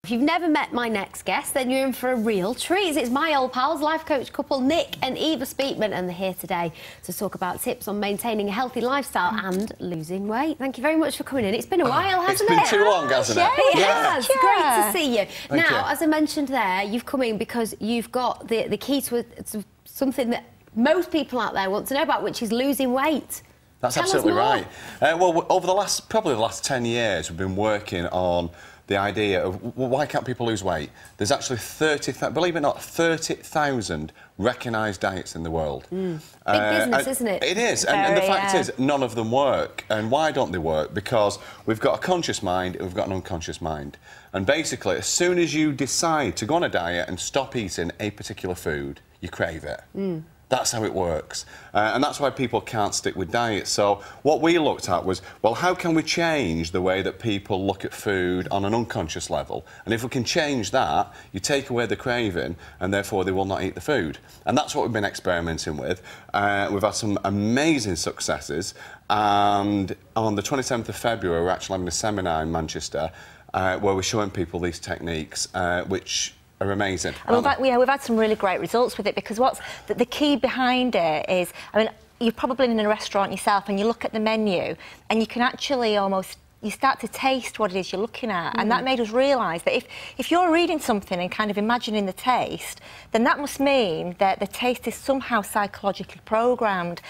If you've never met my next guest, then you're in for a real treat. It's my old pals, life coach couple Nick and Eva Speakman, and they're here today to talk about tips on maintaining a healthy lifestyle and losing weight. Thank you very much for coming in. It's been a while, hasn't it? It's been too long, hasn't it? It has. Great to see you. Thank you. As I mentioned there, you've come in because you've got the key to something that most people out there want to know about, which is losing weight. That's absolutely right. Well, over probably the last 10 years, we've been working on the idea of, well, why can't people lose weight? There's actually 30,000 recognised diets in the world. Big business, isn't it? It is, and the fact is, none of them work. And why don't they work? Because we've got a conscious mind and we've got an unconscious mind. And basically, as soon as you decide to go on a diet and stop eating a particular food, you crave it. That's how it works. And that's why people can't stick with diets. So what we looked at was, well, how can we change the way that people look at food on an unconscious level? And if we can change that, you take away the craving and therefore they will not eat the food. And that's what we've been experimenting with. We've had some amazing successes. And on the 27th of February, we're actually having a seminar in Manchester where we're showing people these techniques, which are amazing. And we've had some really great results with it, because what's the key behind it is, I mean, you're probably in a restaurant yourself and you look at the menu and you can actually you start to taste what it is you're looking at. And that made us realise that if you're reading something and kind of imagining the taste, then that must mean that the taste is somehow psychologically programmed.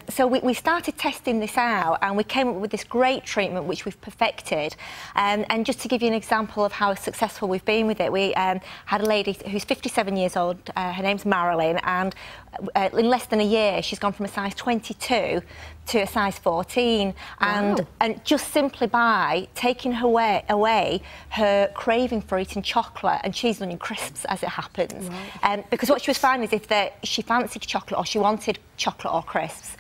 So we started testing this out and we came up with this great treatment which we've perfected. And just to give you an example of how successful we've been with it, we had a lady who's 57 years old, her name's Marilyn, and in less than a year she's gone from a size 22 to a size 14. Wow. And just simply by taking away her craving for eating chocolate and cheese and onion crisps, as it happens. Right. Because what she was finding is if she fancied chocolate or she wanted chocolate or crisps,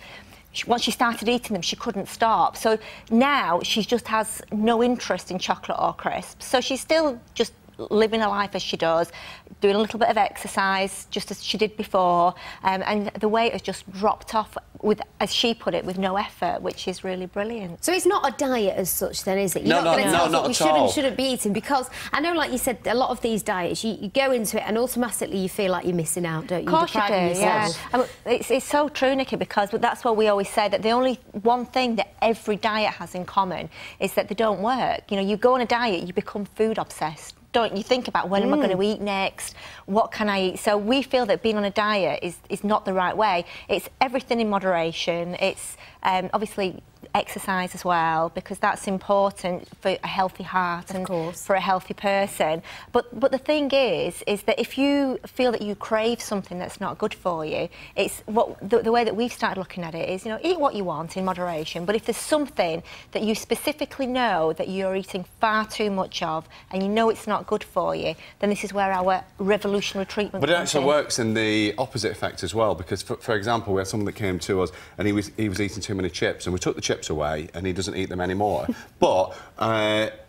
once she started eating them, she couldn't stop. So now she just has no interest in chocolate or crisps. So she's still just living her life as she does, doing a little bit of exercise just as she did before, and the weight has just dropped off with, as she put it, with no effort, which is really brilliant. So it's not a diet as such then, is it? You're not gonna tell us what we should and shouldn't be eating, because I know, like you said, a lot of these diets, you go into it and automatically you feel like you're missing out, don't you? Of course you do, yeah. I mean, it's so true, Nikki, because that's what we always say, that the only one thing that every diet has in common is that they don't work. You know, you go on a diet, you become food obsessed. Don't you think about when am I going to eat next? What can I eat? So we feel that being on a diet is not the right way. It's everything in moderation. It's obviously exercise as well, because that's important for a healthy heart and for a healthy person. But the thing is that if you feel that you crave something that's not good for you, it's the way that we've started looking at it is, you know, eat what you want in moderation. But if there's something that you specifically know that you're eating far too much of and you know it's not good for you, then this is where our revolutionary treatment But it actually works in the opposite effect as well, because for example, we had someone that came to us and he was eating too many chips, and we took the chips away and he doesn't eat them anymore. But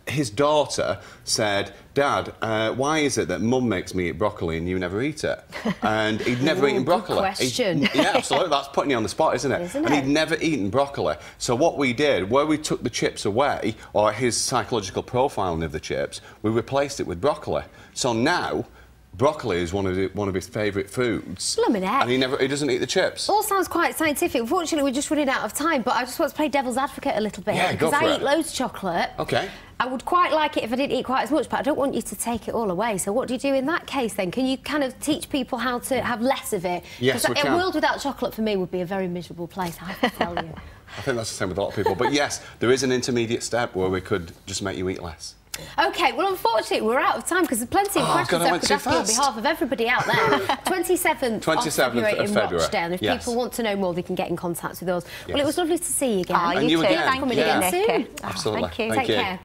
his daughter said, "Dad, why is it that Mum makes me eat broccoli and you never eat it?" And he'd never eaten broccoli. Good question. Yeah, absolutely. That's putting you on the spot, isn't it? And he'd never eaten broccoli. So what we did, where we took the chips away, or his psychological profiling of the chips, we replaced it with broccoli. So now broccoli is one of his favourite foods. Blimmin' heck. And he doesn't eat the chips. All sounds quite scientific. Unfortunately, we're just running out of time, but I just want to play devil's advocate a little bit. Yeah, go for it. Because I eat loads of chocolate. OK. I would quite like it if I didn't eat quite as much, but I don't want you to take it all away. So what do you do in that case then? Can you kind of teach people how to have less of it? Yes, we can. A world without chocolate for me would be a very miserable place, I have to tell you. I think that's the same with a lot of people. But yes, there is an intermediate step where we could just make you eat less. OK, well, unfortunately, we're out of time because there's plenty of questions I could ask you on behalf of everybody out there. 27th of February in Rochdale. And if people want to know more, they can get in contact with us. Well, it was lovely to see you again. You too. Again. Thank you again, Nikki. Absolutely. Thank you. Take care.